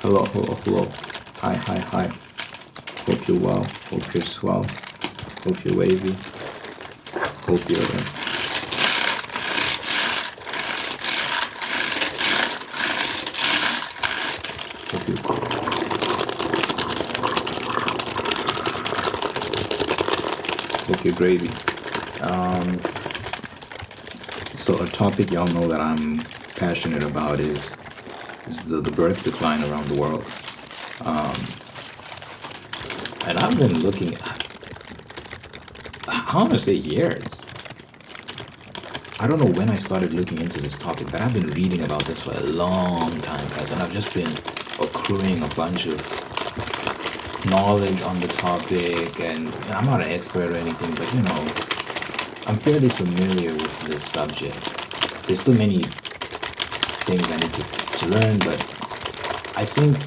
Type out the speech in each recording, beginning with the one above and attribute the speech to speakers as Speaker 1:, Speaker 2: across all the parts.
Speaker 1: Hello, hello, hello. Hi, hi, hi. Hope you're well. Hope you're swell. Hope you're wavy. Hope you're hope you're gravy. So a topic y'all know that I'm passionate about is the birth decline around the world. And I've been looking at, I want to say years. I don't know when I started looking into this topic, but I've been reading about this for a long time, guys, and I've just been accruing a bunch of knowledge on the topic, and I'm not an expert or anything, but I'm fairly familiar with this subject. There's still many things I need to learn, but I think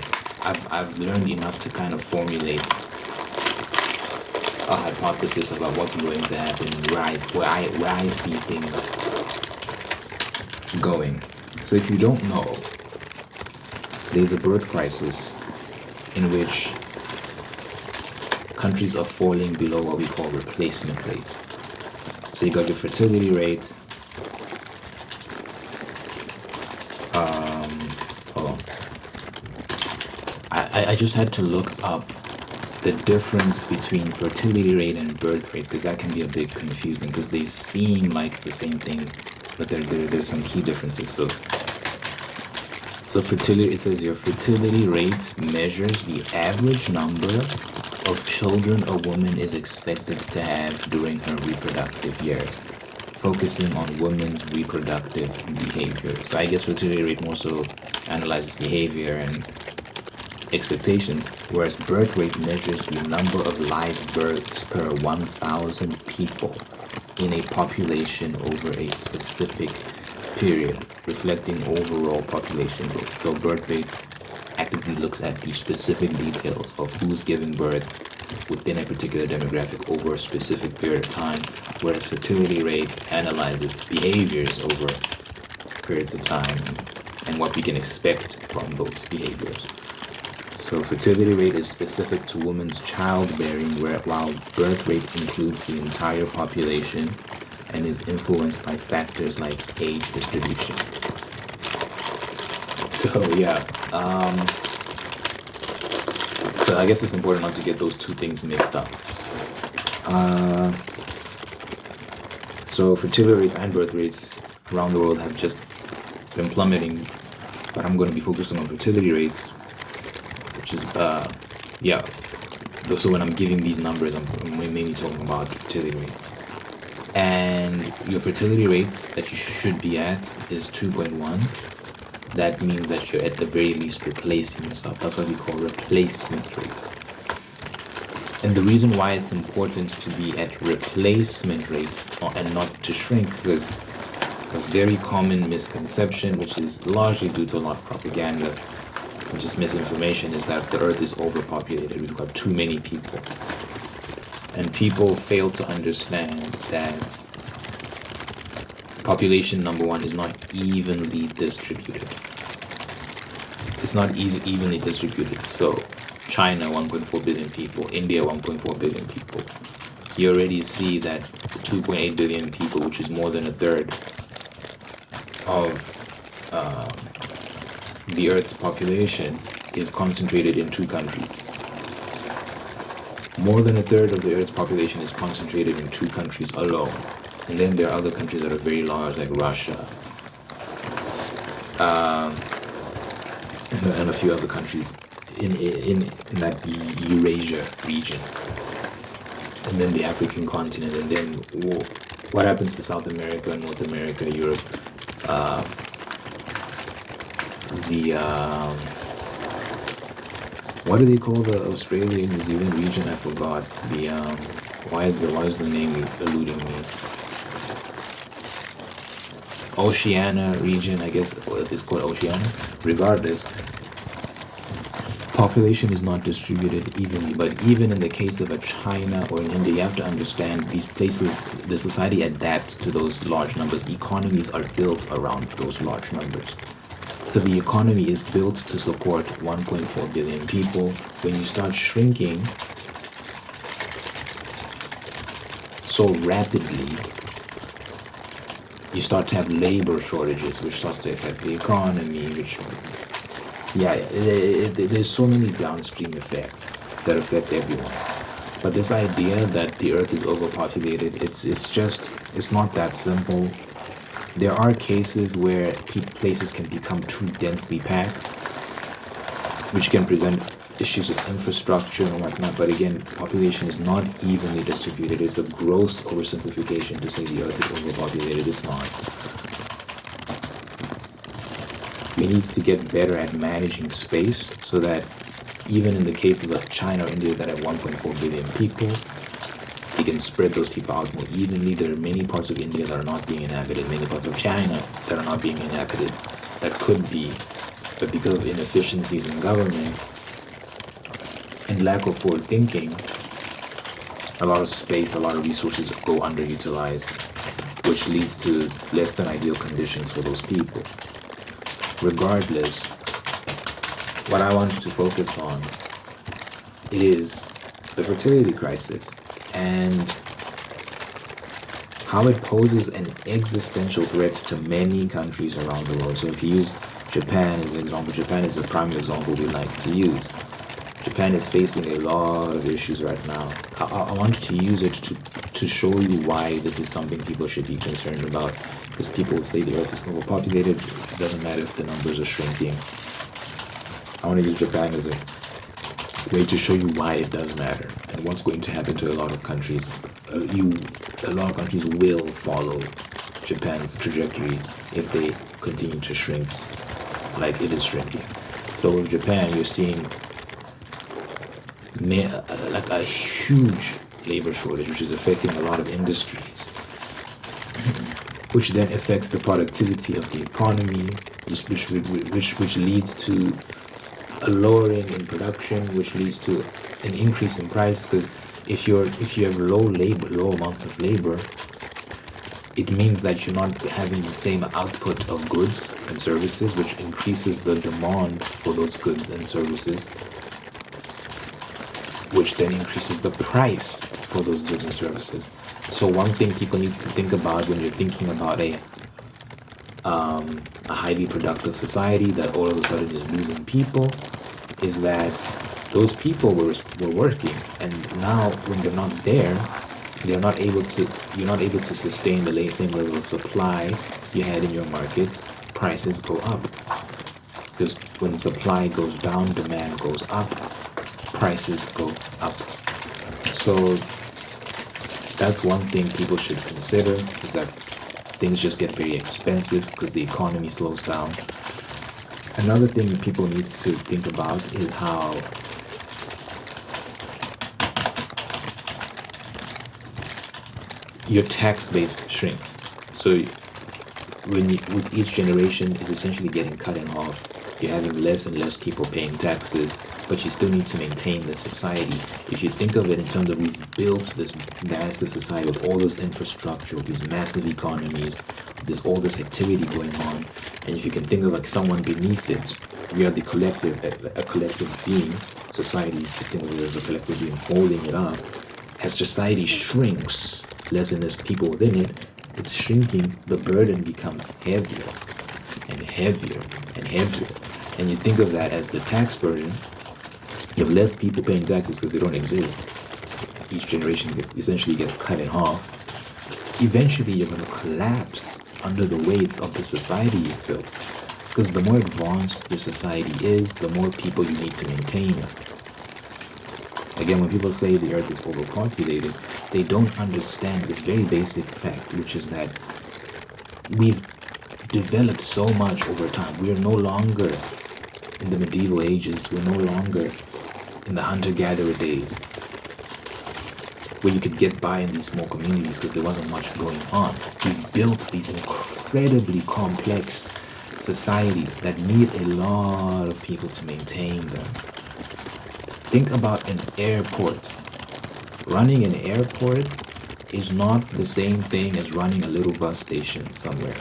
Speaker 1: I've learned enough to kind of formulate a hypothesis about what's going to happen, where I see things going. So if you don't know, there's a birth crisis in which countries are falling below what we call replacement rate. So you got your fertility rate. Hold on. I just had to look up the difference between fertility rate and birth rate, because that can be a bit confusing because they seem like the same thing, but there's some key differences. So fertility, it says your fertility rate measures the average number of children a woman is expected to have during her reproductive years, focusing on women's reproductive behavior. So I guess fertility rate more so analyzes behavior and expectations, whereas birth rate measures the number of live births per 1,000 people in a population over a specific period, reflecting overall population growth. So birth rate actively looks at the specific details of who's giving birth within a particular demographic over a specific period of time, whereas fertility rate analyzes behaviors over periods of time and what we can expect from those behaviors. So fertility rate is specific to women's childbearing, while birth rate includes the entire population and is influenced by factors like age distribution. So yeah, so I guess it's important not to get those two things mixed up. So fertility rates and birth rates around the world have just been plummeting, but I'm going to be focusing on fertility rates, which is yeah. So when I'm giving these numbers, I'm mainly talking about fertility rates. And your fertility rate that you should be at is 2.1. That means that you're at the very least replacing yourself. That's what we call replacement rate. And the reason why it's important to be at replacement rate and not to shrink, because a very common misconception, which is largely due to a lot of propaganda, just misinformation, is that the earth is overpopulated. We've got too many people. And people fail to understand that population, number one, is not evenly distributed. It's not evenly distributed. So China, 1.4 billion people, India, 1.4 billion people. You already see that 2.8 billion people, which is more than a third of the Earth's population, is concentrated in two countries. More than a third of the Earth's population is concentrated in two countries alone. And then there are other countries that are very large, like Russia, and a few other countries in that Eurasia region. And then the African continent, and then what happens to South America, North America, Europe, what do they call the Australia, New Zealand region? I forgot. Why is the name eluding me? Oceania region, I guess it's called Oceania. Regardless, population is not distributed evenly, but even in the case of a China or an India, you have to understand these places, the society adapts to those large numbers. Economies are built around those large numbers. So the economy is built to support 1.4 billion people. When you start shrinking so rapidly, you start to have labor shortages, which starts to affect the economy, there's so many downstream effects that affect everyone. But this idea that the earth is overpopulated, it's not that simple. There are cases where places can become too densely packed, which can present issues with infrastructure and whatnot. But again, population is not evenly distributed. It's a gross oversimplification to say the earth is overpopulated. It's not. We need to get better at managing space so that even in the case of China or India that have 1.4 billion people, you can spread those people out more evenly. There are many parts of India that are not being inhabited, many parts of China that are not being inhabited, that could be, but because of inefficiencies in government and lack of forward thinking, a lot of space, a lot of resources go underutilized, which leads to less than ideal conditions for those people. Regardless, what I want to focus on is the fertility crisis and how it poses an existential threat to many countries around the world. So if you use Japan as an example, Japan is a prime example we like to use. Japan is facing a lot of issues right now. I wanted to use it to show you why this is something people should be concerned about. Because people will say the earth is overpopulated, it doesn't matter if the numbers are shrinking. I want to use Japan as a way to show you why it does matter and what's going to happen to a lot of countries. A lot of countries will follow Japan's trajectory if they continue to shrink like it is shrinking. So in Japan, you're seeing like a huge labor shortage, which is affecting a lot of industries, which then affects the productivity of the economy, which leads to a lowering in production, which leads to an increase in price. Because if you have low amounts of labor, it means that you're not having the same output of goods and services, which increases the demand for those goods and services, which then increases the price for those goods and services. So one thing people need to think about when you're thinking about a highly productive society that all of a sudden is losing people is that those people were working, and now when they're not there, you're not able to sustain the same level of supply you had in your markets. Prices go up, because when supply goes down, demand goes up, prices go up. So that's one thing people should consider, is that things just get very expensive because the economy slows down. Another thing people need to think about is how your tax base shrinks. So with each generation is essentially getting cut in half. You're having less and less people paying taxes, but you still need to maintain the society. If you think of it in terms of we've built this massive society with all this infrastructure, with these massive economies, there's all this activity going on, and if you can think of like someone beneath it, we are the collective, a collective being. Society, just think of it as a collective being holding it up. As society shrinks, less and less people within it, it's shrinking, the burden becomes heavier and heavier and heavier. And you think of that as the tax burden. You have less people paying taxes because they don't exist. Each generation essentially gets cut in half. Eventually, you're going to collapse under the weight of the society you've built. Because the more advanced your society is, the more people you need to maintain it. Again, when people say the earth is overpopulated, they don't understand this very basic fact, which is that we've developed so much over time. We are no longer in the medieval ages. We're no longer in the hunter-gatherer days, where you could get by in these small communities because there wasn't much going on. We've built these incredibly complex societies that need a lot of people to maintain them. Think about an airport. Running an airport is not the same thing as running a little bus station somewhere.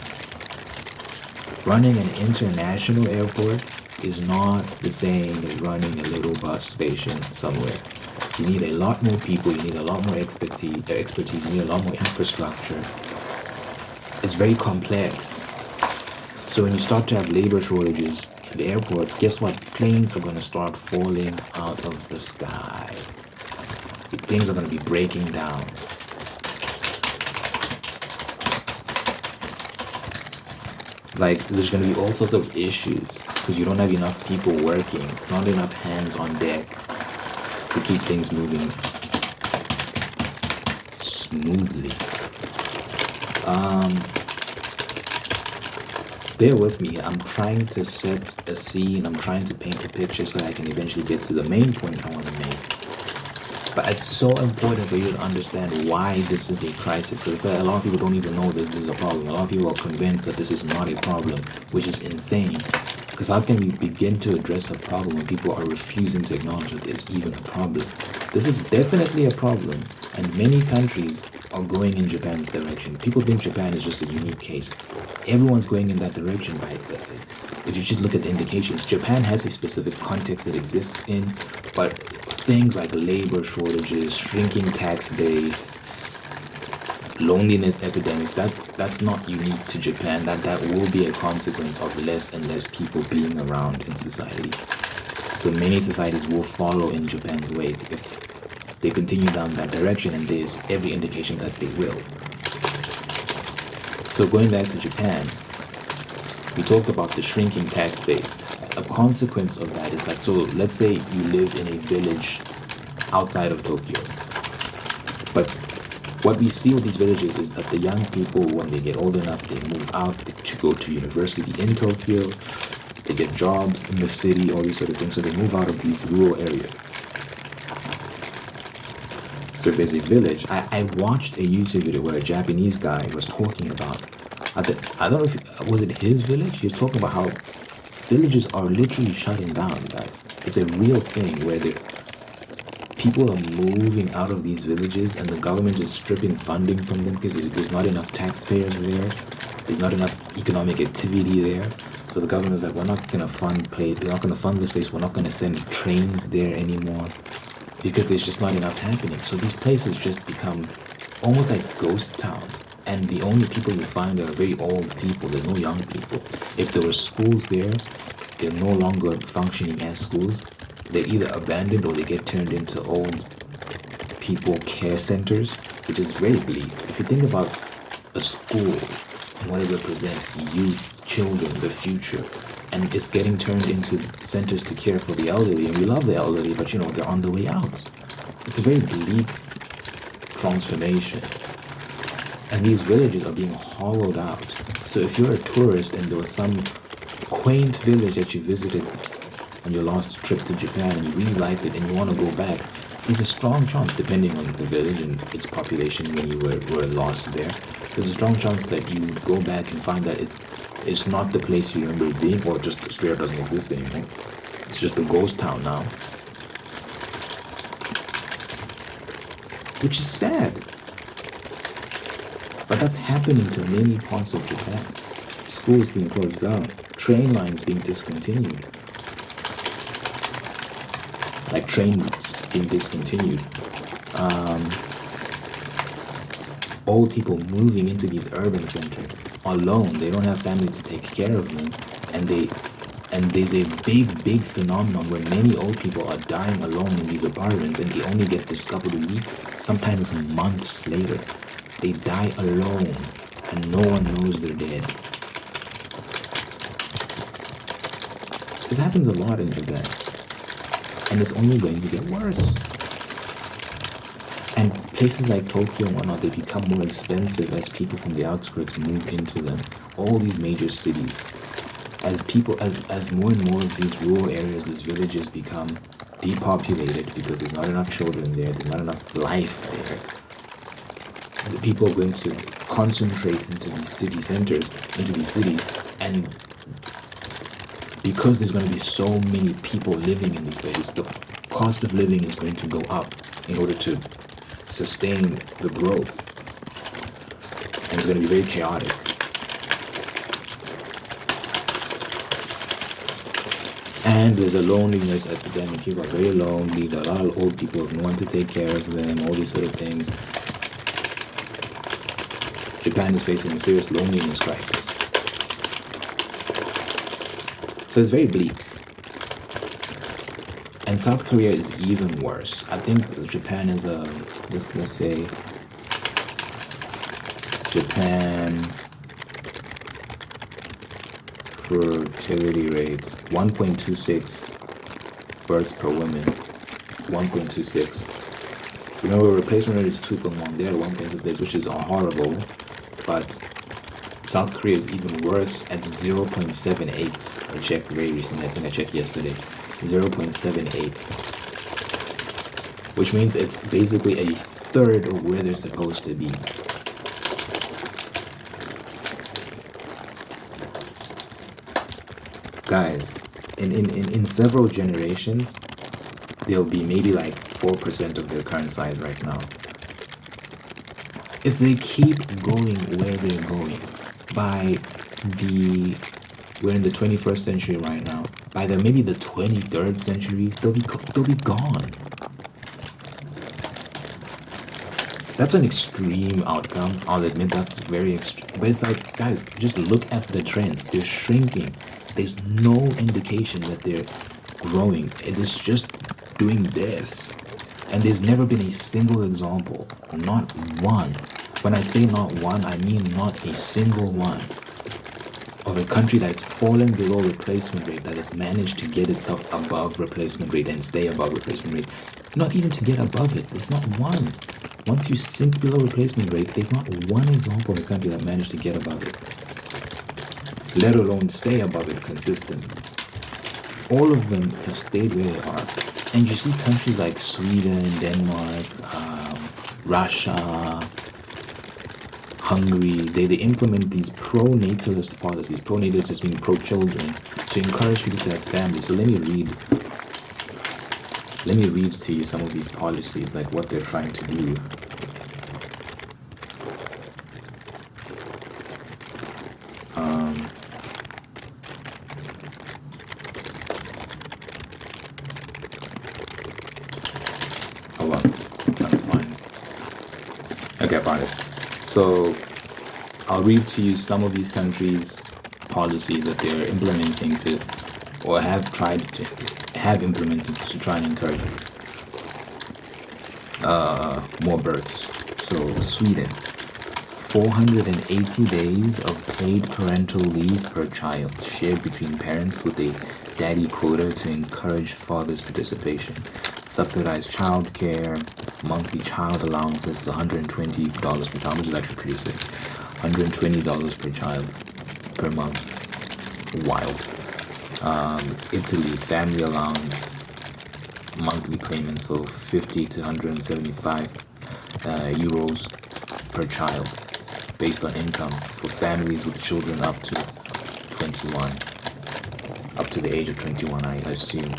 Speaker 1: Running an international airport is not the same as running a little bus station somewhere. You need a lot more people, you need a lot more expertise, you need a lot more infrastructure. It's very complex. So when you start to have labor shortages in the airport, guess what? Planes are going to start falling out of the sky. Things are going to be breaking down. Like, there's going to be all sorts of issues because you don't have enough people working, not enough hands on deck to keep things moving smoothly. Bear with me. I'm trying to set a scene. I'm trying to paint a picture so I can eventually get to the main point I want to make. But it's so important for you to understand why this is a crisis. Because a lot of people don't even know that this is a problem. A lot of people are convinced that this is not a problem, which is insane. Because how can we begin to address a problem when people are refusing to acknowledge that it's even a problem? This is definitely a problem, and many countries are going in Japan's direction. People think Japan is just a unique case. Everyone's going in that direction, right? If you just look at the indications, Japan has a specific context that exists in, but things like labor shortages, shrinking tax base, loneliness epidemics, that's not unique to Japan. That will be a consequence of less and less people being around in society. So many societies will follow in Japan's wake if they continue down that direction, and there's every indication that they will. So going back to Japan, we talked about the shrinking tax base. A consequence of that is like, so let's say you live in a village outside of Tokyo. But what we see with these villages is that the young people, when they get old enough, they move out to go to university in Tokyo, they get jobs in the city, all these sort of things. So they move out of these rural areas. So if there's a village, I watched a YouTube video where a Japanese guy was talking about, I don't know if, was it his village? He was talking about how villages are literally shutting down, guys. It's a real thing where people are moving out of these villages and the government is stripping funding from them because there's not enough taxpayers there. There's not enough economic activity there. So the government is like, we're not going to fund this place. We're not going to send trains there anymore because there's just not enough happening. So these places just become almost like ghost towns. And the only people you find are very old people. There's no young people. If there were schools there, they're no longer functioning as schools. They're either abandoned or they get turned into old people care centers, which is very bleak. If you think about a school and what it represents, youth, children, the future, and it's getting turned into centers to care for the elderly, and we love the elderly, but they're on the way out. It's a very bleak transformation. And these villages are being hollowed out. So if you're a tourist and there was some quaint village that you visited on your last trip to Japan and you really liked it and you want to go back, there's a strong chance, depending on the village and its population when you were lost there, there's a strong chance that you go back and find that it's not the place you remember it being, or just straight up doesn't exist anymore. It's just a ghost town now. Which is sad. But that's happening to many parts of Japan. Schools being closed down, train lines being discontinued, like train routes being discontinued, old people moving into these urban centers alone. They don't have family to take care of them, and there's a big phenomenon where many old people are dying alone in these apartments, and they only get discovered weeks, sometimes months later. They die alone, and no one knows they're dead. This happens a lot in Japan, and it's only going to get worse. And places like Tokyo and whatnot, they become more expensive as people from the outskirts move into them. All these major cities, as more and more of these rural areas, these villages become depopulated because there's not enough children there, there's not enough life there. The people are going to concentrate into these city centers, into these cities, and because there's going to be so many people living in these places, the cost of living is going to go up in order to sustain the growth, and it's going to be very chaotic. And there's a loneliness epidemic. People are very lonely. There are a lot of old people with no one to take care of them, all these sort of things. Japan is facing a serious loneliness crisis. So it's very bleak. And South Korea is even worse. I think Japan is let's say, Japan fertility rate 1.26 births per woman. 1.26. Remember, replacement rate is 2.1. They're at 1.26, which is horrible. But South Korea is even worse at 0.78. I checked very recently. I think I checked yesterday. 0.78. Which means it's basically a third of where they're supposed to be. Guys, in several generations, they'll be maybe like 4% of their current size right now. If they keep going where they're going, we're in the 21st century right now. By maybe the 23rd century, they'll be gone. That's an extreme outcome. I'll admit that's very extreme. But it's like, guys, just look at the trends. They're shrinking. There's no indication that they're growing. It is just doing this. And there's never been a single example, not one. When I say not one, I mean not a single one, of a country that's fallen below replacement rate, that has managed to get itself above replacement rate and stay above replacement rate. Not even to get above it. It's not one. Once you sink below replacement rate, there's not one example of a country that managed to get above it, let alone stay above it consistently. All of them have stayed where they are. And you see countries like Sweden, Denmark, Russia, Hungary, they implement these pro-natalist policies. Pro-natalist just means pro-children, to encourage people to have families. So let me read to you some of these policies, like what they're trying to do. Hold on, I'm trying to find it. Okay, I found it. So I'll read to you some of these countries' policies that they're implementing or have implemented to try and encourage more births. So Sweden, 480 days of paid parental leave per child, shared between parents with a daddy quota to encourage fathers' participation. Subsidized child care, monthly child allowances, $120 per child, which is actually pretty sick. $120 per child per month. Wild. Italy, family allowance, monthly payments, so 50 to 175 euros per child, based on income, for families with children up to the age of 21, I assume.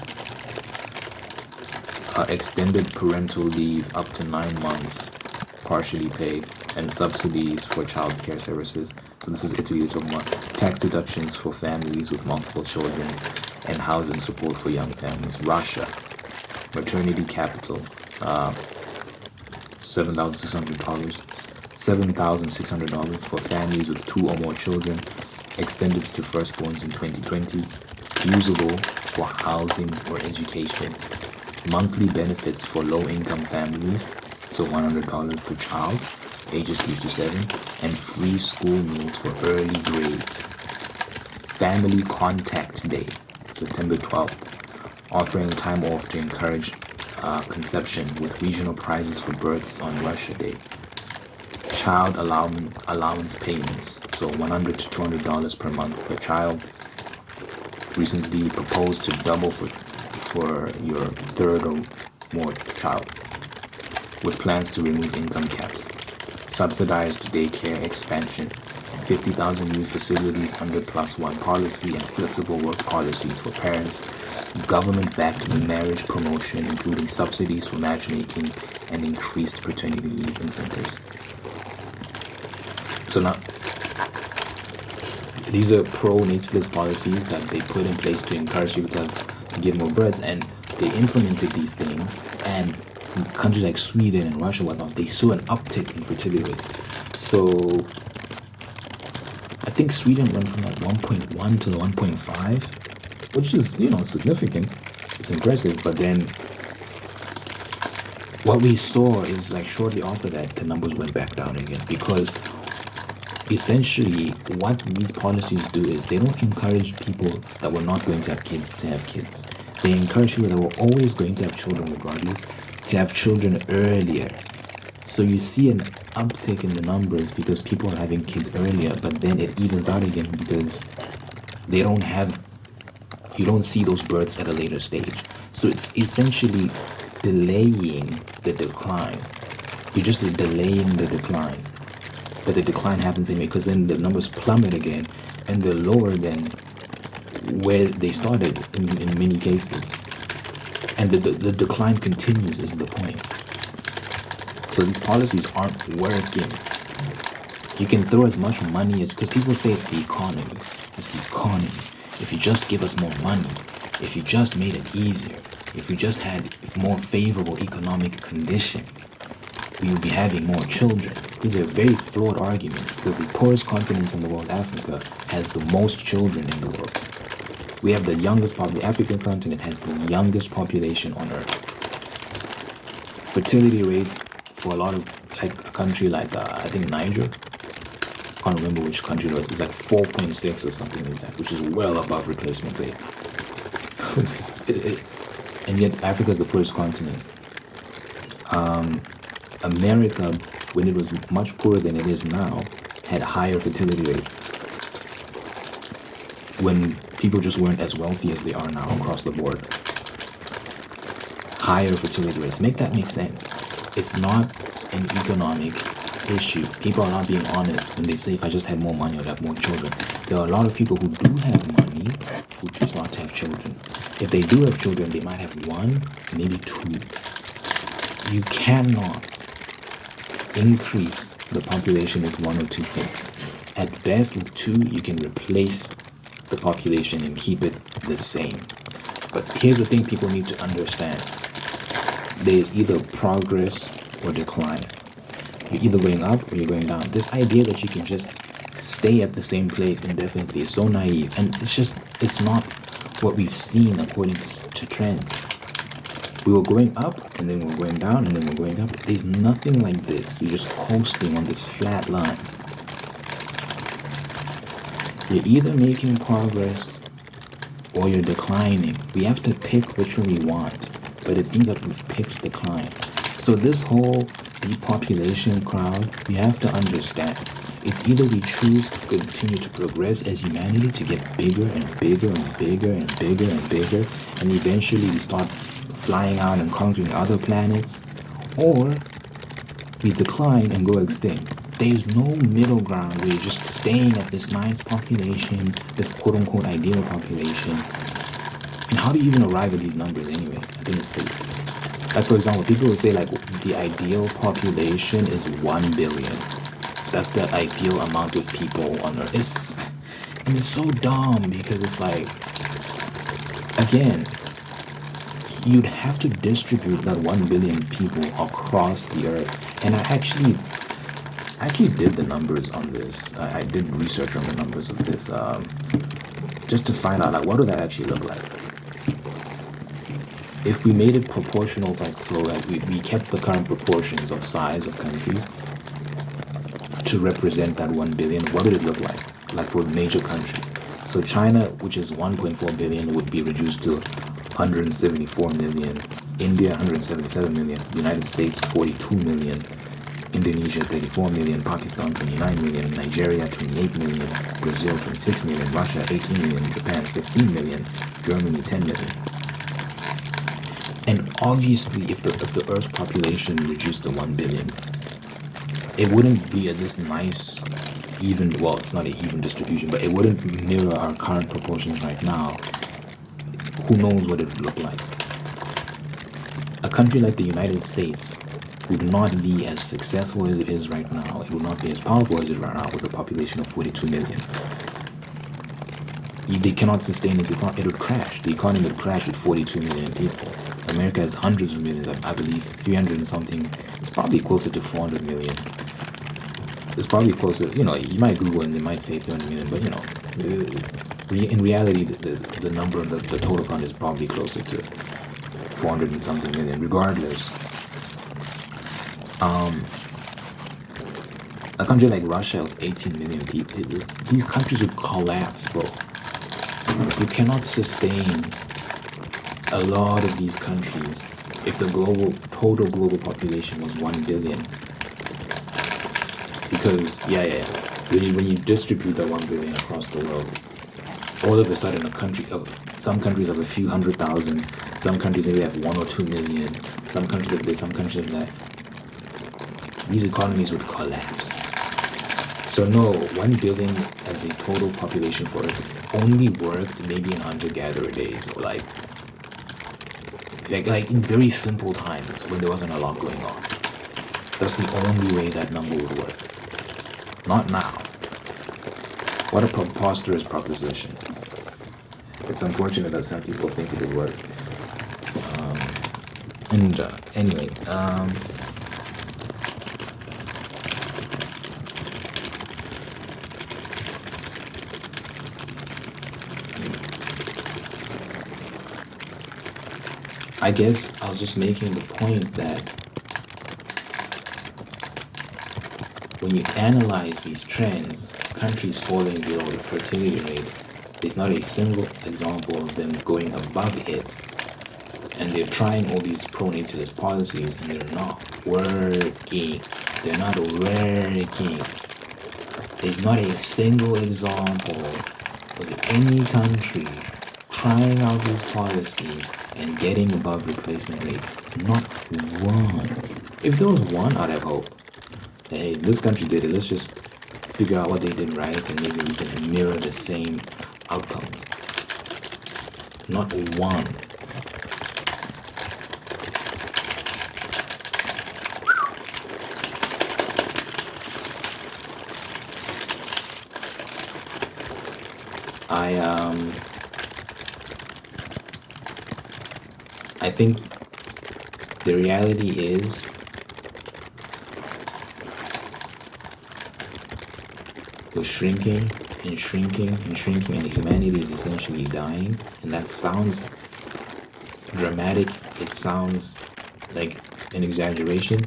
Speaker 1: Extended parental leave up to 9 months, partially paid, and subsidies for childcare services. So this is Italy we're talking about. Tax deductions for families with multiple children, and housing support for young families. Russia, maternity capital, $7,600 for families with 2 or more children, extended to firstborns in 2020, usable for housing or education. Monthly benefits for low-income families, so $100 per child, ages 3 to 7, and free school meals for early grades. Family Contact Day, September 12th, offering time off to encourage conception, with regional prizes for births on Russia Day. Child allowance payments, so $100 to $200 per month per child. Recently proposed to double for your 3rd or more child, with plans to remove income caps. Subsidized daycare expansion, 50,000 new facilities under +1 policy, and flexible work policies for parents. Government-backed marriage promotion, including subsidies for matchmaking and increased paternity leave incentives. So now, these are pro-natalist policies that they put in place to encourage people to have give more births, and they implemented these things, and countries like Sweden and Russia and whatnot, they saw an uptick in fertility rates. So I think Sweden went from like 1.1 to 1.5, which is, significant. It's impressive. But then what we saw is like shortly after that, the numbers went back down again, because essentially what these policies do is they don't encourage people that were not going to have kids to have kids. They encourage people that were always going to have children regardless to have children earlier. So you see an uptick in the numbers because people are having kids earlier, but then it evens out again because you don't see those births at a later stage. So it's essentially delaying the decline. You're just delaying the decline. But the decline happens anyway, because then the numbers plummet again, and they're lower than where they started in many cases. And the decline continues is the point. So these policies aren't working. You can throw as much money as, because people say it's the economy. It's the economy. If you just give us more money, if you just made it easier, if we just had more favorable economic conditions, we would be having more children. These are a very flawed argument, because the poorest continent in the world, Africa, has the most children in the world. We have the youngest the African continent has the youngest population on earth. Fertility rates for a lot of, like a country like, I think Niger, can't remember which country it was, it's like 4.6 or something like that, which is well above replacement rate. And yet Africa is the poorest continent. America, when it was much poorer than it is now, had higher fertility rates. When people just weren't as wealthy as they are now across the board. Higher fertility rates. Make that make sense. It's not an economic issue. People are not being honest when they say, if I just had more money, I'd have more children. There are a lot of people who do have money who choose not to have children. If they do have children, they might have one, maybe two. You cannot increase the population with one or two kids. At best, with two, you can replace the population and keep it the same. But here's the thing people need to understand. There's either progress or decline. You're either going up or you're going down. This idea that you can just stay at the same place indefinitely is so naive. And it's not what we've seen according to trends. We were going up, and then we're going down, and then we're going up. There's nothing like this. You're just coasting on this flat line. You're either making progress or you're declining. We have to pick which one we want, but it seems like we've picked decline. So this whole depopulation crowd, we have to understand. It's either we choose to continue to progress as humanity to get bigger and bigger and bigger and bigger and bigger, and eventually we start flying out and conquering other planets, or we decline and go extinct. There's no middle ground where you're just staying at this nice population, this quote-unquote ideal population. And how do you even arrive at these numbers anyway? I think it's silly. Like, for example, people will say, like, the ideal population is 1 billion. That's the ideal amount of people on Earth. It's so dumb, because it's like, again, you'd have to distribute that 1 billion people across the Earth. And I actually did the numbers on this. I did research on the numbers of this, just to find out, like, what would that actually look like? If we made it proportional, like, so like we kept the current proportions of size of countries to represent that 1 billion, what would it look like for major countries? So China, which is 1.4 billion, would be reduced to 174 million, India 177 million, United States 42 million, Indonesia 34 million, Pakistan 29 million, Nigeria 28 million, Brazil 26 million, Russia 18 million, Japan 15 million, Germany 10 million. And obviously, if the Earth's population reduced to 1 billion, it wouldn't be at this nice, even, well, it's not an even distribution, but it wouldn't mirror our current proportions right now. Who knows what it would look like? A country like the United States would not be as successful as it is right now. It would not be as powerful as it is right now with a population of 42 million. They cannot sustain its economy. It would crash. The economy would crash with 42 million people. America has hundreds of millions, I believe 300 and something. It's probably closer to 400 million. It's probably closer, you might Google and they might say 300 million, but in reality, the number of the total count is probably closer to 400 and something million. Regardless, a country like Russia with 18 million people, these countries would collapse, bro. You cannot sustain a lot of these countries if the total global population was 1 billion. Because, when you distribute that 1 billion across the world, all of a sudden some countries have a few 100,000, some countries maybe have 1 or 2 million, some countries have this, some countries have that. These economies would collapse. So no, 1 billion as a total population for Earth only worked maybe in hunter-gatherer days, or like in very simple times when there wasn't a lot going on. That's the only way that number would work. Not now. What a preposterous proposition. It's unfortunate that some people think it would work. Anyway, I guess I was just making the point that when you analyze these trends, countries falling below the fertility rate, there's not a single example of them going above it. And they're trying all these pro-natalist policies and they're not working. They're not working. There's not a single example of any country trying out these policies and getting above replacement rate. Not one. If there was one, I'd have hope. Hey, this country did it. Let's just figure out what they did right and maybe we can mirror the same outcomes. Not one. I think the reality is we're shrinking and shrinking and shrinking, and humanity is essentially dying. And that sounds dramatic. It sounds like an exaggeration.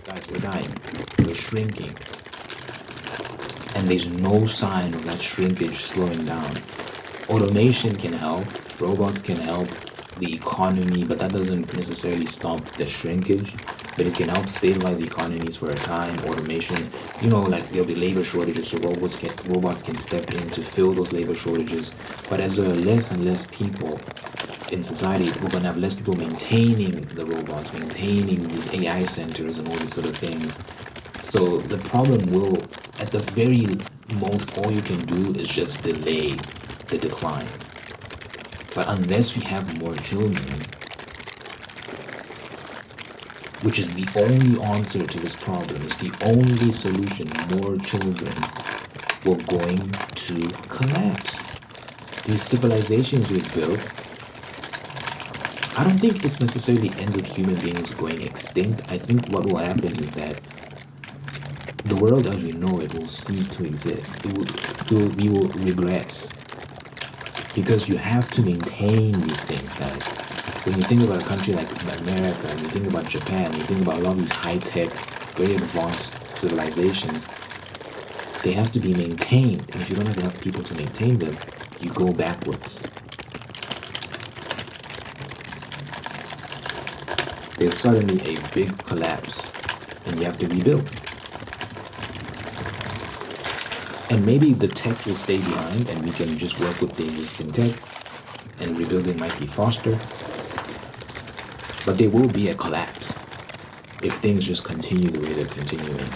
Speaker 1: Guys, we're dying. We're shrinking. And there's no sign of that shrinkage slowing down. Automation can help. Robots can help the economy, but that doesn't necessarily stop the shrinkage. But it can help stabilize economies for a time. Automation, like there'll be labor shortages, so robots can step in to fill those labor shortages. But as there are less and less people in society, we're gonna have less people maintaining the robots, maintaining these AI centers and all these sort of things. So the problem will, at the very most, all you can do is just delay the decline. But unless we have more children, which is the only answer to this problem, it's the only solution, more children, we're going to collapse. These civilizations we've built, I don't think it's necessarily ends with human beings going extinct. I think what will happen is that the world as we know it will cease to exist. We will regress. Because you have to maintain these things, guys. When you think about a country like America, and you think about Japan, you think about a lot of these high-tech, very advanced civilizations, they have to be maintained. And if you don't have enough people to maintain them, you go backwards. There's suddenly a big collapse, and you have to rebuild. And maybe the tech will stay behind and we can just work with the existing tech and rebuilding might be faster. But there will be a collapse if things just continue the way they're continuing.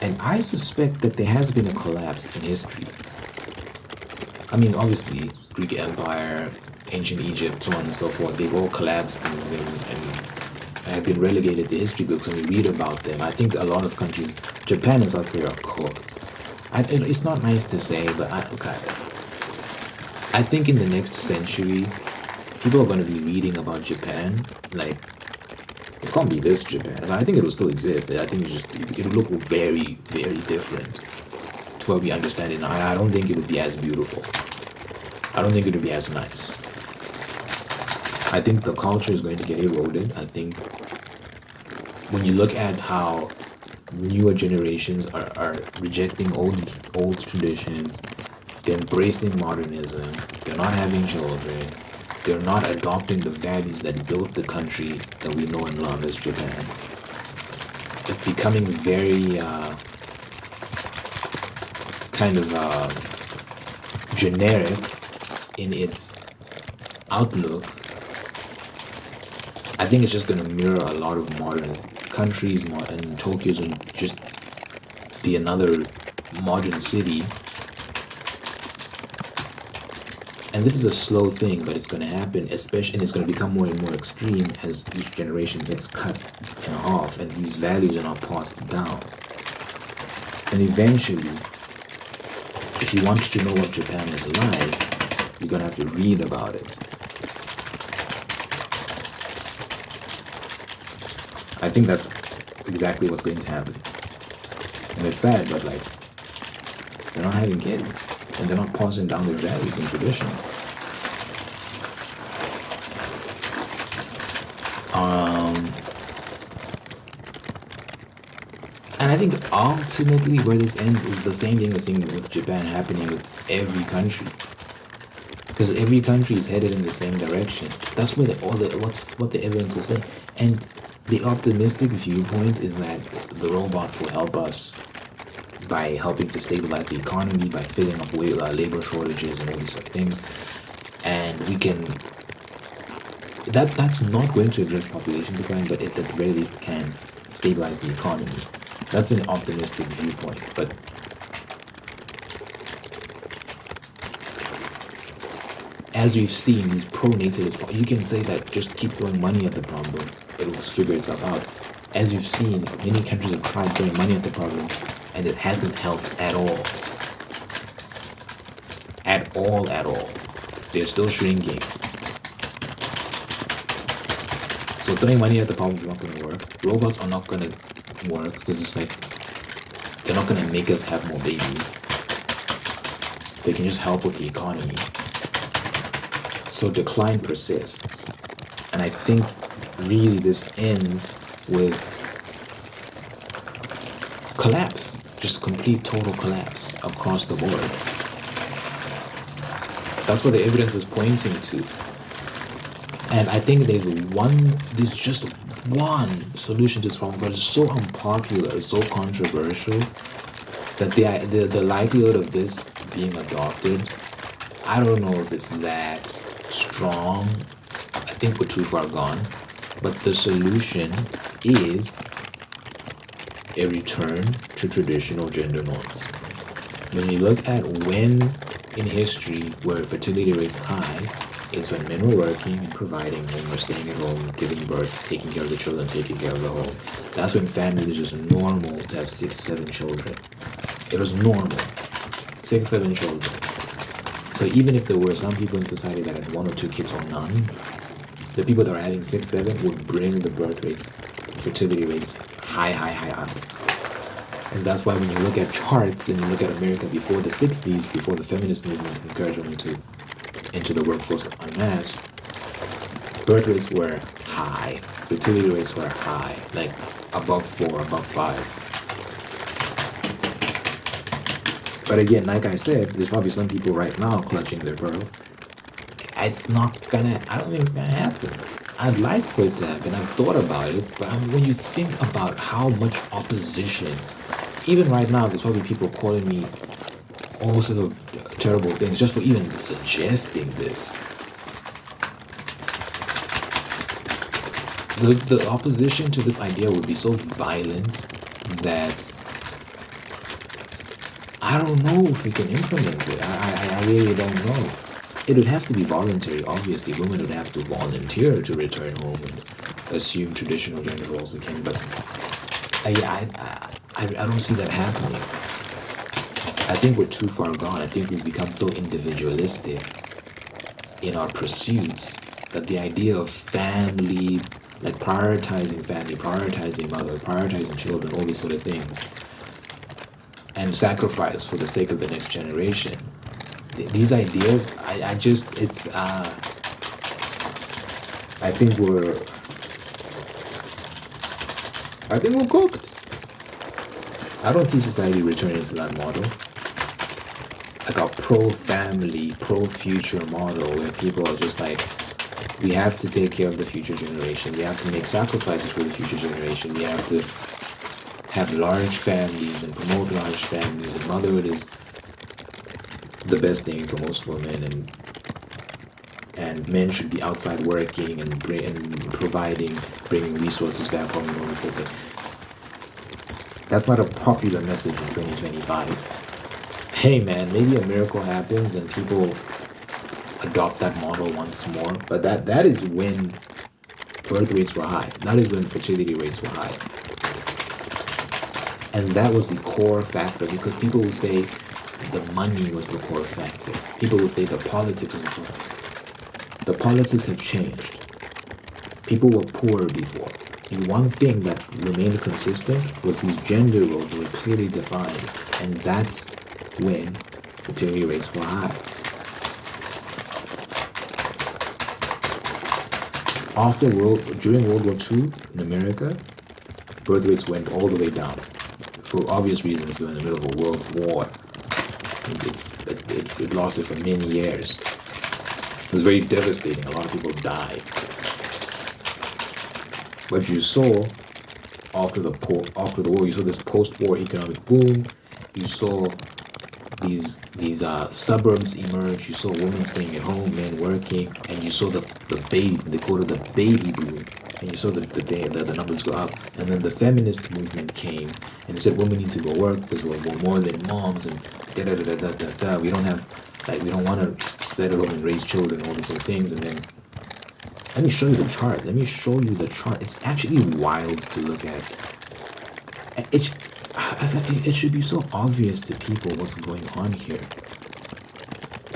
Speaker 1: And I suspect that there has been a collapse in history. I mean, obviously, Greek Empire, ancient Egypt, so on and so forth, they've all collapsed and have been relegated to history books when we read about them. I think a lot of countries, Japan and South Korea, of course, It's not nice to say, but guys, I think in the next century, people are going to be reading about Japan. Like, it can't be this Japan. I think it will still exist. I think it'll look very, very different to what we understand it now. I don't think it would be as beautiful. I don't think it would be as nice. I think the culture is going to get eroded. I think when you look at how newer generations are rejecting old traditions, they're embracing modernism, they're not having children, they're not adopting the values that built the country that we know and love as Japan. It's becoming very kind of generic in its outlook. I think it's just going to mirror a lot of modern countries, and Tokyo's going to just be another modern city. And this is a slow thing, but it's going to happen, especially, and it's going to become more and more extreme as each generation gets cut in half, and these values are not passed down. And eventually, if you want to know what Japan is like, you're going to have to read about it. I think that's exactly what's going to happen. And it's sad, but like, they're not having kids, and they're not passing down their values and traditions. And I think ultimately where this ends is the same thing we're seeing with Japan happening with every country. Because every country is headed in the same direction. That's where what the evidence is saying. And the optimistic viewpoint is that the robots will help us by helping to stabilize the economy, by filling up labor shortages and all these sort of things. And we can... That's not going to address population decline, but it at the very least can stabilize the economy. That's an optimistic viewpoint, but as we've seen, these pro-natalist, you can say that just keep throwing money at the problem, it'll figure itself out. As we've seen, many countries have tried throwing money at the problem, and it hasn't helped at all. At all. They're still shrinking. So throwing money at the problem is not going to work. Robots are not going to work because it's like they're not going to make us have more babies. They can just help with the economy. So decline persists. And I think really this ends with collapse. Just complete total collapse across the board. That's what the evidence is pointing to. And I think there's just one solution to this problem, but it's so unpopular, it's so controversial, that the likelihood of this being adopted, I don't know if it's that strong. I think we're too far gone. But the solution is a return to traditional gender norms. When you look at when in history where fertility rates high, it's when men were working and providing, men were staying at home, giving birth, taking care of the children, taking care of the home. That's when family was just normal to have 6, 7 children. It was normal. 6, 7 children. So even if there were some people in society that had 1 or 2 kids or none, the people that are having 6, 7 would bring the birth rates, fertility rates high up. And that's why when you look at charts and you look at America before the 60s, before the feminist movement encouraged women to enter the workforce en masse, birth rates were high, fertility rates were high, like above 4, above 5. But again, like I said, there's probably some people right now clutching their pearls. I don't think it's gonna happen. I'd like for it to happen, I've thought about it, but when you think about how much opposition, even right now, there's probably people calling me all sorts of terrible things just for even suggesting this. The opposition to this idea would be so violent that I don't know if we can implement it. I really don't know. It would have to be voluntary, obviously. Women would have to volunteer to return home and assume traditional gender roles again, but I don't see that happening. I think we're too far gone. I think we've become so individualistic in our pursuits that the idea of family, like prioritizing family, prioritizing mother, prioritizing children, all these sort of things, and sacrifice for the sake of the next generation. These ideas, I just, I think we're, I think we're cooked. I don't see society returning to that model, like a pro-family, pro-future model where people are just like, we have to take care of the future generation. We have to make sacrifices for the future generation. We have to have large families and promote large families. And motherhood is the best thing for most women. And men should be outside working and providing, bringing resources back home and all this sort of thing. That's not a popular message in 2025. Hey man, maybe a miracle happens and people adopt that model once more, but that is when birth rates were high. That is when fertility rates were high. And that was the core factor, because people will say the money was the core factor. People will say the politics was the core factor. The politics have changed. People were poor before. The one thing that remained consistent was these gender roles were clearly defined, and that's when fertility rates were high. During World War II in America, birth rates went all the way down. For obvious reasons, they're in the middle of a world war. It lasted for many years. It was very devastating. A lot of people died. But you saw after the war, you saw this post-war economic boom. You saw these suburbs emerge. You saw women staying at home, men working, and you saw the baby. They called it the baby boom, and you saw the numbers go up. And then the feminist movement came, and it said women need to go work because we're more than moms, and da da da da da da. We don't want to sit at home and raise children, all these sort of things. And then let me show you the chart. It's actually wild to look at. It should be so obvious to people what's going on here.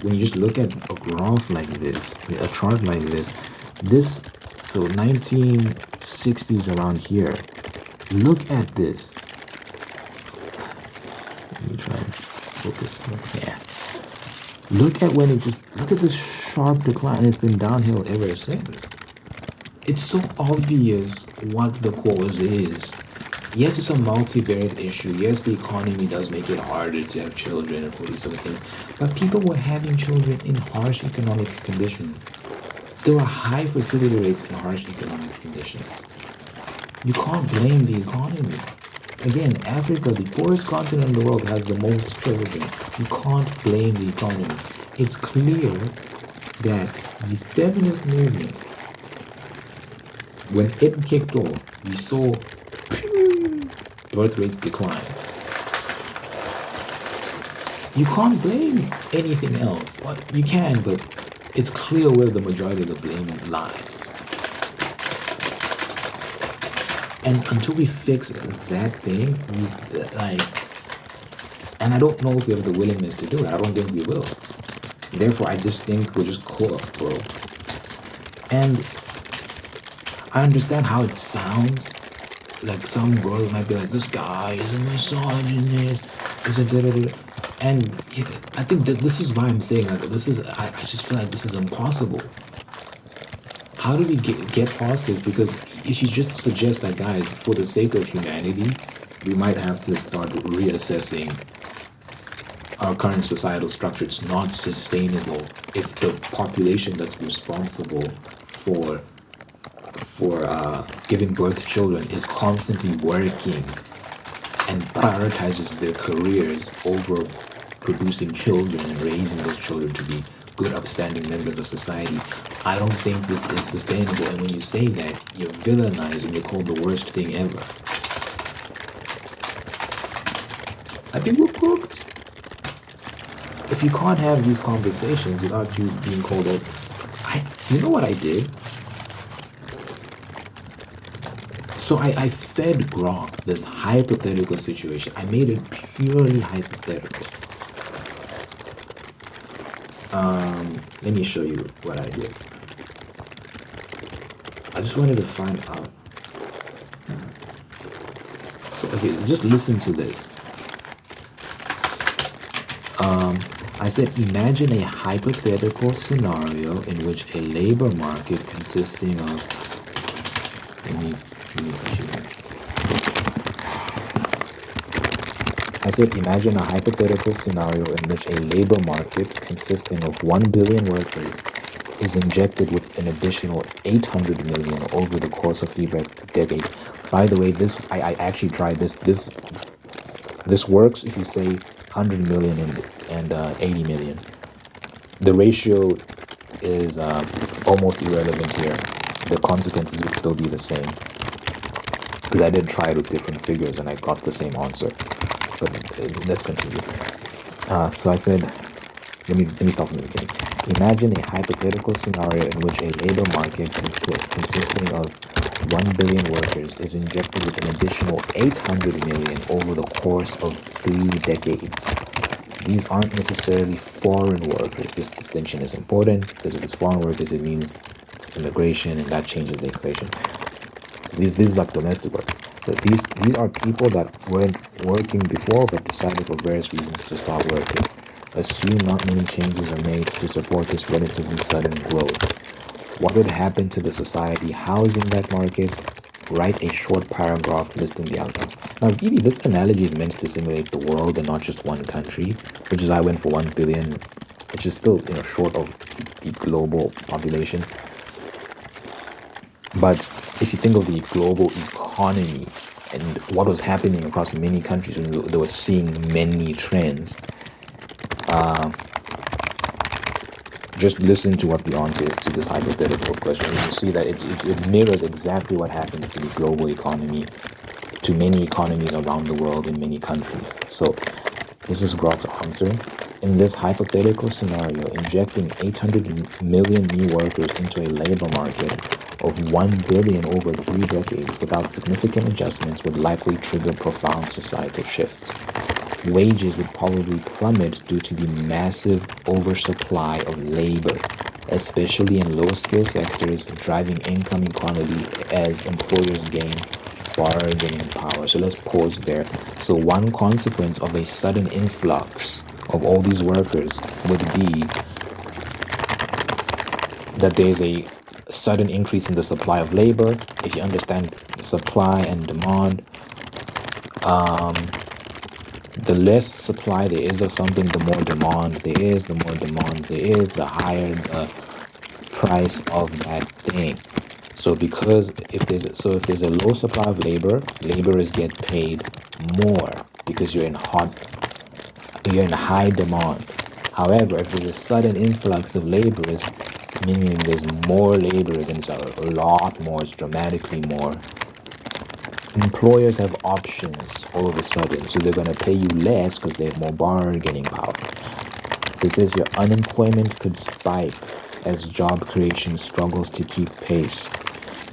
Speaker 1: When you just look at a graph like this, a chart like this, so 1960s around here, look at this. Let me try and focus. Yeah. Look at this sharp decline. It's been downhill ever since. It's so obvious what the cause is. Yes, it's a multivariate issue. Yes, the economy does make it harder to have children and all these sort of things. But people were having children in harsh economic conditions. There were high fertility rates in harsh economic conditions. You can't blame the economy. Again, Africa, the poorest continent in the world, has the most children. You can't blame the economy. It's clear that the feminist movement, when it kicked off, we saw birth rates decline. You can't blame anything else. Well, you can, but it's clear where the majority of the blame lies. And until we fix that thing, and I don't know if we have the willingness to do it. I don't think we will. Therefore, I just think we're just cooked, bro. And I understand how it sounds. Like some girls might be like, this guy is a misogynist, is a da-da-da. And I think that this is why I'm saying like I just feel like this is impossible. How do we get past this? Because if you just suggest that, guys, for the sake of humanity, we might have to start reassessing our current societal structure. It's not sustainable if the population that's responsible for giving birth to children is constantly working and prioritizes their careers over producing children and raising those children to be good, upstanding members of society. I don't think this is sustainable. And when you say that, you're villainized and you're called the worst thing ever. I think we're cooked. If you can't have these conversations without you being called out, you know what I did? So I fed Gronk this hypothetical situation. I made it purely hypothetical. Let me show you what I did. I just wanted to find out. So, okay, just listen to this. I said, imagine a hypothetical scenario in which a labor market consisting of. Let me put you here. I said, imagine a hypothetical scenario in which a labor market consisting of 1 billion workers is injected with an additional 800 million over the course of 3 decades. By the way, I actually tried this. This works if you say 100 million and 80 million. The ratio is almost irrelevant here. The consequences would still be the same, because I did try it with different figures and I got the same answer. But let's continue. So I said, let me start from the beginning. Imagine a hypothetical scenario in which a labor market consisting of 1 billion workers is injected with an additional 800 million over the course of 3 decades. These aren't necessarily foreign workers. This distinction is important, because if it's foreign workers, it means it's immigration, and that changes the equation. This is like domestic work. So these are people that weren't working before but decided for various reasons to start working. Assume not many changes are made to support this relatively sudden growth. What would happen to the society housing that market? Write a short paragraph listing the outcomes. Now, really, this analogy is meant to simulate the world and not just one country, which is I went for 1 billion, which is still short of the global population. But if you think of the global economy and what was happening across many countries, and they were seeing many trends, just listen to what the answer is to this hypothetical question. You see that it mirrors exactly what happened to the global economy, to many economies around the world in many countries. So this is Grott's answer. In this hypothetical scenario, injecting 800 million new workers into a labor market of 1 billion over 3 decades without significant adjustments would likely trigger profound societal shifts. Wages would probably plummet due to the massive oversupply of labor, especially in low-skill sectors, driving income inequality as employers gain bargaining power. So let's pause there. So one consequence of a sudden influx of all these workers would be that there's a sudden increase in the supply of labor. If you understand supply and demand, the less supply there is of something, the more demand there is. The more demand there is, the higher the price of that thing. So because if there's a low supply of labor, laborers get paid more because you're in high demand. However, if there's a sudden influx of laborers, meaning there's more laborers, and it's a lot more, it's dramatically more, employers have options all of a sudden, so they're going to pay you less because they have more bargaining power. So it says your unemployment could spike as job creation struggles to keep pace,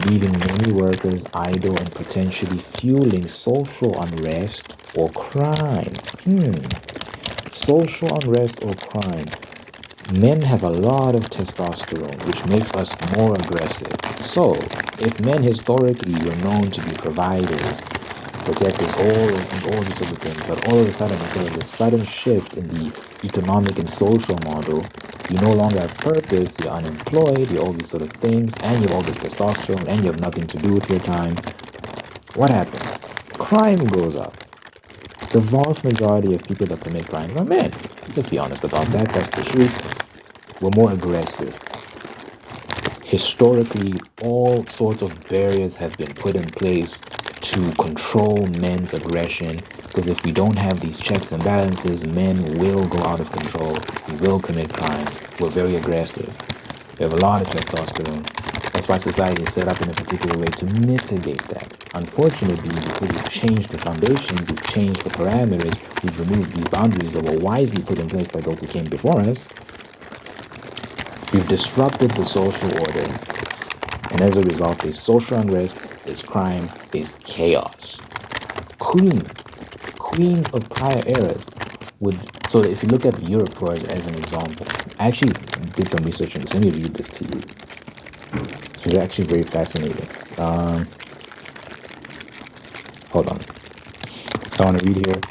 Speaker 1: leaving many workers idle and potentially fueling social unrest or crime. Social unrest or crime. Men have a lot of testosterone, which makes us more aggressive. So, if men historically were known to be providers, protectors, all these sort of things, but all of a sudden, because of the sudden shift in the economic and social model, you no longer have purpose, you're unemployed, you're all these sort of things, and you have all this testosterone, and you have nothing to do with your time. What happens? Crime goes up. The vast majority of people that commit crimes are men. Let's be honest about that. That's the truth. We're more aggressive. Historically, all sorts of barriers have been put in place to control men's aggression, because if we don't have these checks and balances, men will go out of control. We will commit crimes. We're very aggressive. We have a lot of testosterone. That's why society is set up in a particular way to mitigate that. Unfortunately, because we've changed the foundations, we've changed the parameters, we've removed these boundaries that were wisely put in place by those who came before us, we've disrupted the social order. And as a result, there's social unrest, there's crime, there's chaos. Queens of prior eras would So if you look at Europe as an example, I actually did some research on this. Let me read this to you. So it's actually very fascinating. Hold on. So I want to read here.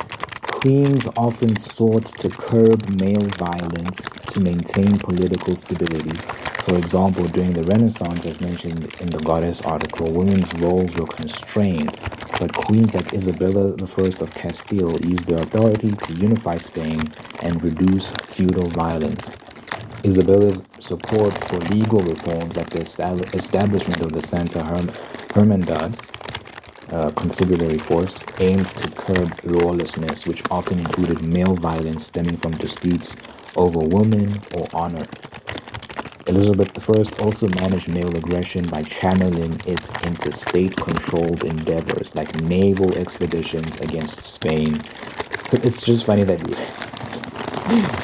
Speaker 1: Queens often sought to curb male violence to maintain political stability. For example, during the Renaissance, as mentioned in the Goddess article, women's roles were constrained, but queens like Isabella I of Castile used their authority to unify Spain and reduce feudal violence. Isabella's support for legal reforms, like the establishment of the Santa Hermandad, conciliatory force, aimed to curb lawlessness, which often included male violence stemming from disputes over women or honor. Elizabeth I also managed male aggression by channeling it into state-controlled endeavors like naval expeditions against Spain. It's just funny that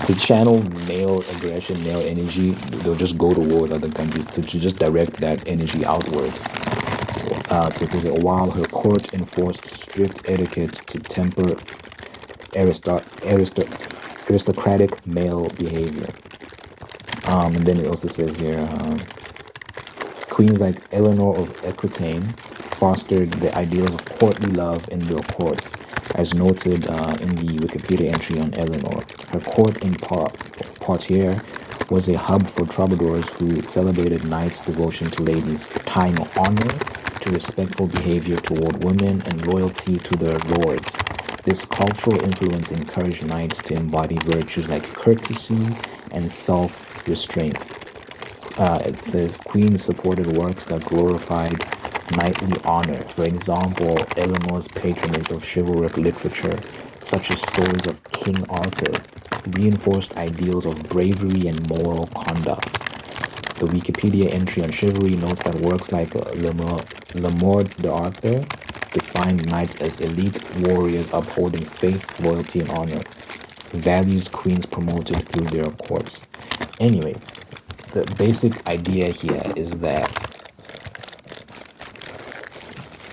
Speaker 1: to channel male aggression, male energy, they'll just go to war with other countries to just direct that energy outwards. So it says that while her court enforced strict etiquette to temper aristocratic male behavior. And then it also says here, queens like Eleanor of Aquitaine fostered the ideals of courtly love in their courts, as noted in the Wikipedia entry on Eleanor. Her court in Poitiers was a hub for troubadours who celebrated knights' devotion to ladies, tying honor to respectful behavior toward women and loyalty to their lords. This cultural influence encouraged knights to embody virtues like courtesy and self-restraint. It says queens supported works that glorified knightly honor. For example, Eleanor's patronage of chivalric literature, such as stories of King Arthur, reinforced ideals of bravery and moral conduct. The Wikipedia entry on chivalry notes that works like Le Morte d'Arthur defined knights as elite warriors upholding faith, loyalty, and honor, values queens promoted through their courts. Anyway, the basic idea here is that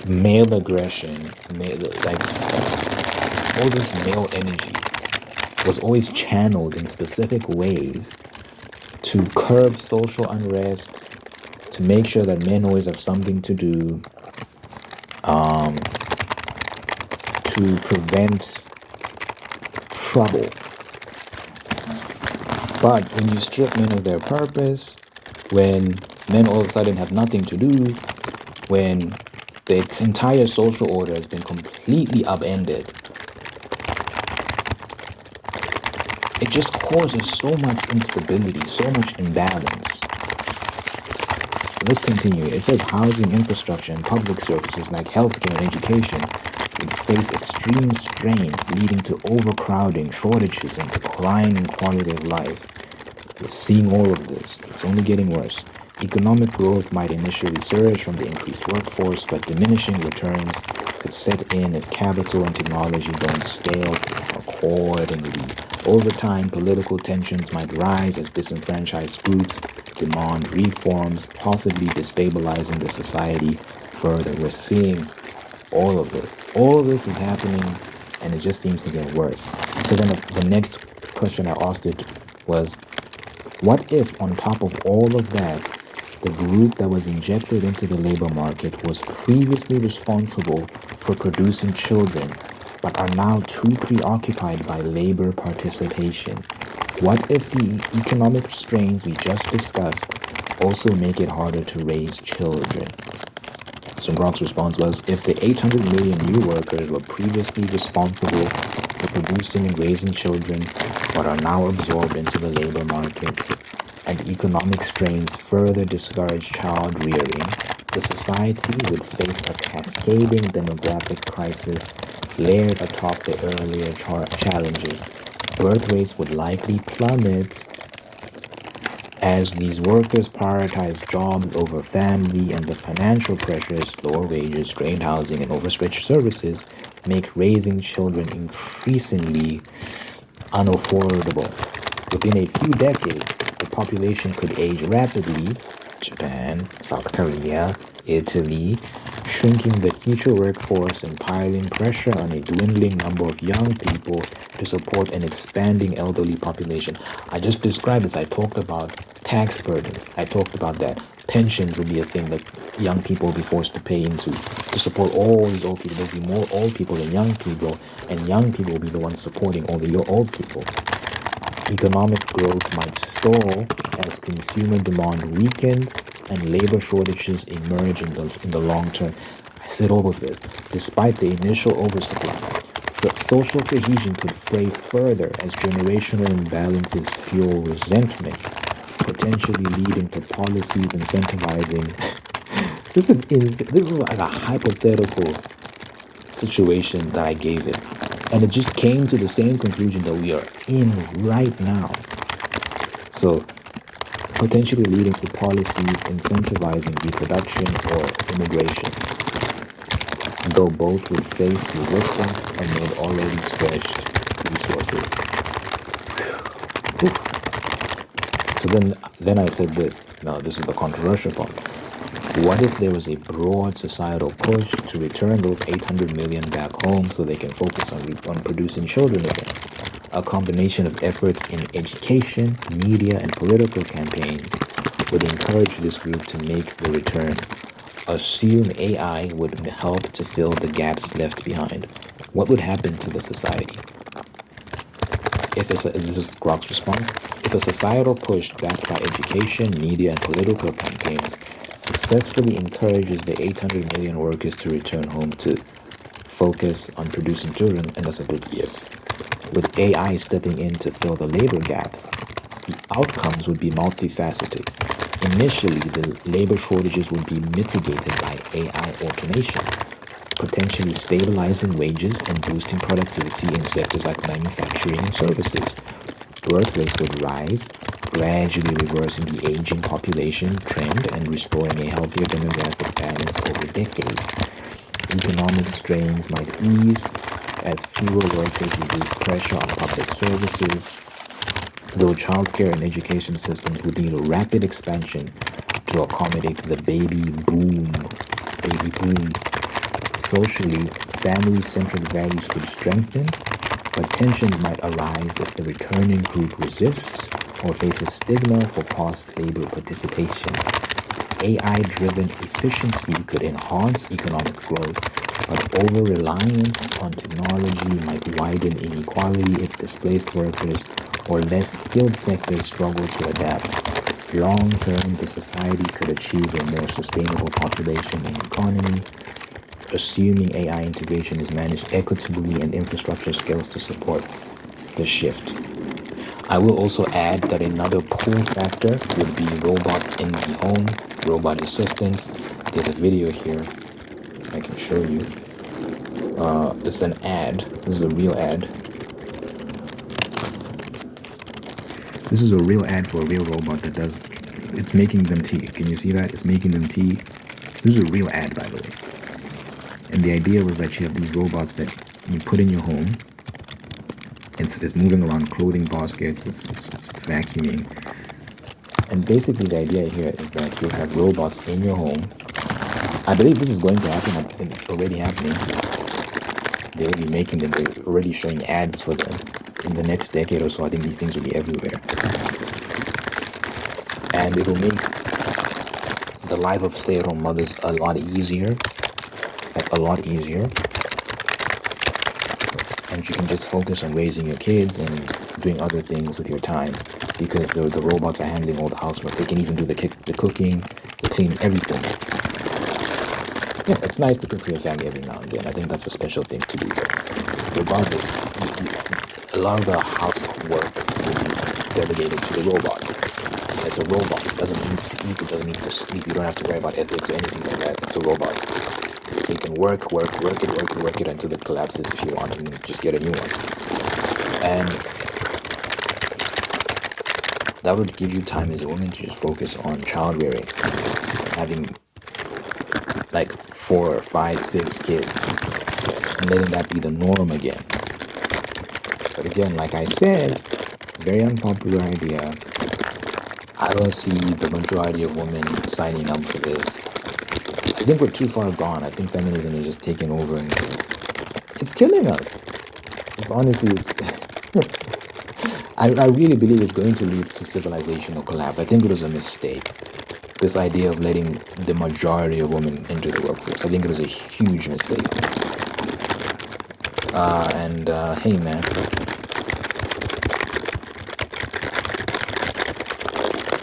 Speaker 1: male aggression, all this male energy was always channeled in specific ways to curb social unrest, to make sure that men always have something to do, to prevent trouble. But when you strip men of their purpose, when men all of a sudden have nothing to do, when the entire social order has been completely upended, it just causes so much instability, so much imbalance. Let's continue. It says housing infrastructure and public services like healthcare and education would face extreme strain, leading to overcrowding, shortages, and decline in quality of life. We're seeing all of this. It's only getting worse. Economic growth might initially surge from the increased workforce, but diminishing returns could set in if capital and technology don't scale accordingly. Over time, political tensions might rise as disenfranchised groups demand reforms, possibly destabilizing the society further. We're seeing all of this. All of this is happening, and it just seems to get worse. So then the next question I asked it was, what if on top of all of that, the group that was injected into the labor market was previously responsible for producing children, but are now too preoccupied by labor participation? What if the economic strains we just discussed also make it harder to raise children? So Brock's response was, if the 800 million new workers were previously responsible for producing and raising children, but are now absorbed into the labor market, and economic strains further discourage child rearing, the society would face a cascading demographic crisis layered atop the earlier challenges. Birth rates would likely plummet as these workers prioritize jobs over family, and the financial pressures, lower wages, strained housing, and overstretched services make raising children increasingly unaffordable. Within a few decades, the population could age rapidly. Japan, South Korea, Italy, shrinking the future workforce and piling pressure on a dwindling number of young people to support an expanding elderly population. I just described this. I talked about tax burdens. I talked about that. Pensions will be a thing that young people will be forced to pay into to support all these old people. There'll be more old people than young people, and young people will be the ones supporting all the old people. Economic growth might stall as consumer demand weakens and labor shortages emerge in the long term. I said all of this. Despite the initial oversupply, social cohesion could fray further as generational imbalances fuel resentment, potentially leading to policies incentivizing. This was like a hypothetical situation that I gave it. And it just came to the same conclusion that we are in right now. So, potentially leading to policies incentivizing reproduction or immigration, though both would face resistance amid already stretched resources. So then I said this. Now, this is the controversial part. What if there was a broad societal push to return those 800 million back home so they can focus on producing children again? A combination of efforts in education, media, and political campaigns would encourage this group to make the return. Assume AI would help to fill the gaps left behind. What would happen to the society? This is Grok's response. If a societal push backed by education, media, and political campaigns successfully encourages the 800 million workers to return home to focus on producing children, and that's a big if, with AI stepping in to fill the labor gaps, the outcomes would be multifaceted. Initially, the labor shortages would be mitigated by AI automation, potentially stabilizing wages and boosting productivity in sectors like manufacturing and services. Birth rates would rise, gradually reversing the aging population trend and restoring a healthier demographic balance over decades. Economic strains might ease as fewer workers reduce pressure on public services, though childcare and education systems would need a rapid expansion to accommodate the baby boom. Socially, family-centric values could strengthen, but tensions might arise if the returning group resists or faces stigma for past labor participation. AI-driven efficiency could enhance economic growth, but over-reliance on technology might widen inequality if displaced workers or less skilled sectors struggle to adapt. Long-term, the society could achieve a more sustainable population and economy, assuming AI integration is managed equitably and infrastructure scales to support the shift. I will also add that another pull factor would be robots in the home, robot assistants. There's a video here I can show you. It's an ad. This is a real ad. This is a real ad for a real robot that does, it's making them tea. Can you see that? It's making them tea. This is a real ad, by the way. And the idea was that you have these robots that you put in your home. It's moving around clothing baskets, it's vacuuming. And basically the idea here is that you'll have robots in your home. I believe this is going to happen. I think it's already happening. They're already making them. They're already showing ads for them. In the next decade or so, I think these things will be everywhere. And it'll make the life of stay-at-home mothers a lot easier. Like a lot easier. And you can just focus on raising your kids and doing other things with your time, because the robots are handling all the housework. They can even do the cooking, the cleaning, everything. Yeah, it's nice to cook for your family every now and then. I think that's a special thing to do. But regardless, a lot of the housework will be delegated to the robot. It's a robot. It doesn't need to eat. It doesn't need to sleep. You don't have to worry about ethics or anything like that. It's a robot. You can work it until it collapses if you want, and just get a new one. And that would give you time as a woman to just focus on child rearing, having like 4, 5, 6 kids, and letting that be the norm again. But again, like I said, very unpopular idea. I don't see the majority of women signing up for this. I think we're too far gone. I think feminism is just taking over and it's killing us. It's honestly, it's. I really believe it's going to lead to civilizational collapse. I think it was a mistake. This idea of letting the majority of women into the workforce. I think it was a huge mistake. Hey man,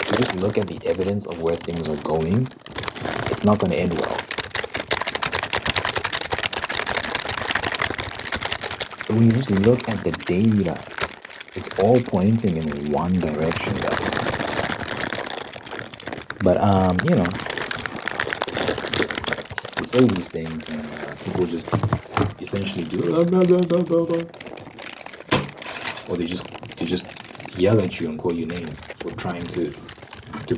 Speaker 1: if you just look at the evidence of where things are going, it's not going to end well. But when you just look at the data, it's all pointing in one direction, guys. But you say these things and people just essentially do or they just yell at you and call you names for trying to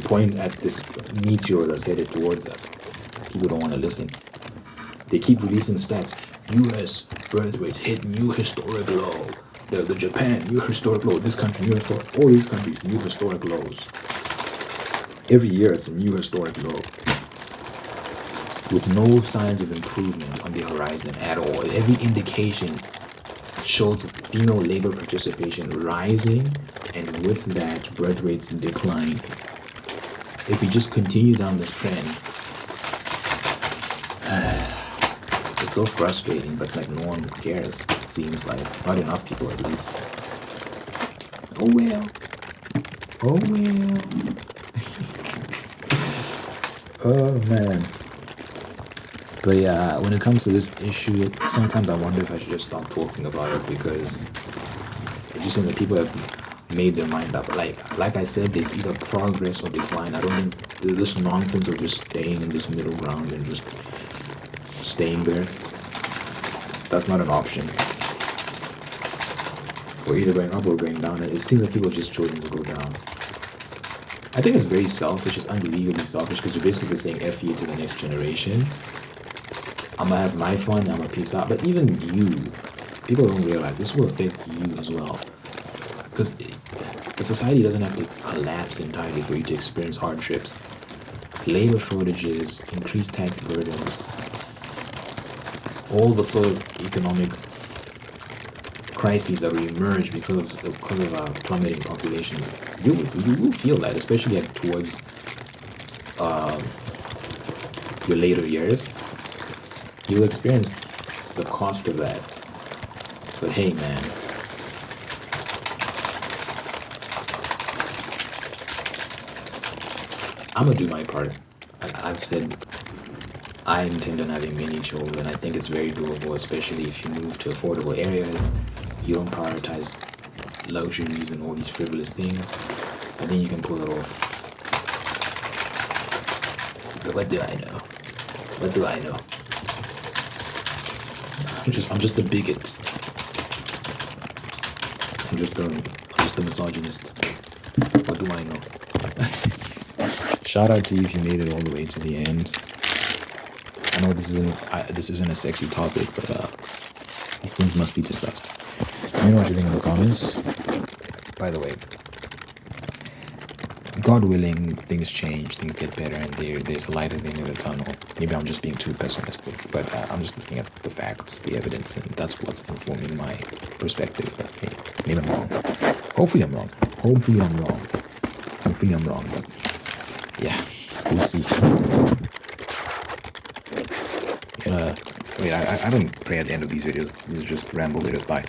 Speaker 1: point at this meteor that's headed towards us. People don't want to listen. They keep releasing stats. U.S. birth rates hit new historic low. The Japan, new historic low. This country, new historic. All these countries, new historic lows. Every year, it's a new historic low. With no signs of improvement on the horizon at all. Every indication shows female labor participation rising, and with that, birth rates declining. If we just continue down this trend, it's so frustrating, but like no one cares. It seems like not enough people, at least. Oh well. Oh well. Oh man. But yeah, when it comes to this issue, sometimes I wonder if I should just stop talking about it, because it just seems like people have made their mind up. Like I said, there's either progress or decline. I don't think this nonsense of just staying in this middle ground and just staying there, that's not an option. We're either going up or going down, and it seems like people have just chosen to go down. I think it's very selfish. It's unbelievably selfish, because you're basically saying F you to the next generation. I'm gonna have my fun, I'm gonna peace out. But even you, people don't realize this will affect you as well. Because the society doesn't have to collapse entirely for you to experience hardships. Labor shortages, increased tax burdens, all the sort of economic crises that will emerge because of plummeting populations. You will feel that, especially towards your later years. You'll experience the cost of that. But hey, man. I'm gonna do my part. I've said I intend on having many children. I think it's very doable, especially if you move to affordable areas. You don't prioritize luxuries and all these frivolous things. I think you can pull it off. But what do I know? What do I know? I'm just a bigot. I'm just a misogynist. What do I know? Shout out to you if you made it all the way to the end. I know this isn't a sexy topic, but these things must be discussed. Let me know what you think in the comments. By the way, God willing, things change, things get better, and there's a light at the end of the tunnel. Maybe I'm just being too pessimistic, but I'm just looking at the facts, the evidence, and that's what's informing my perspective. But hey, maybe I'm wrong. Hopefully I'm wrong. Hopefully I'm wrong, but yeah, we'll see. Wait, I don't pray at the end of these videos. This is just ramble videos. Bye.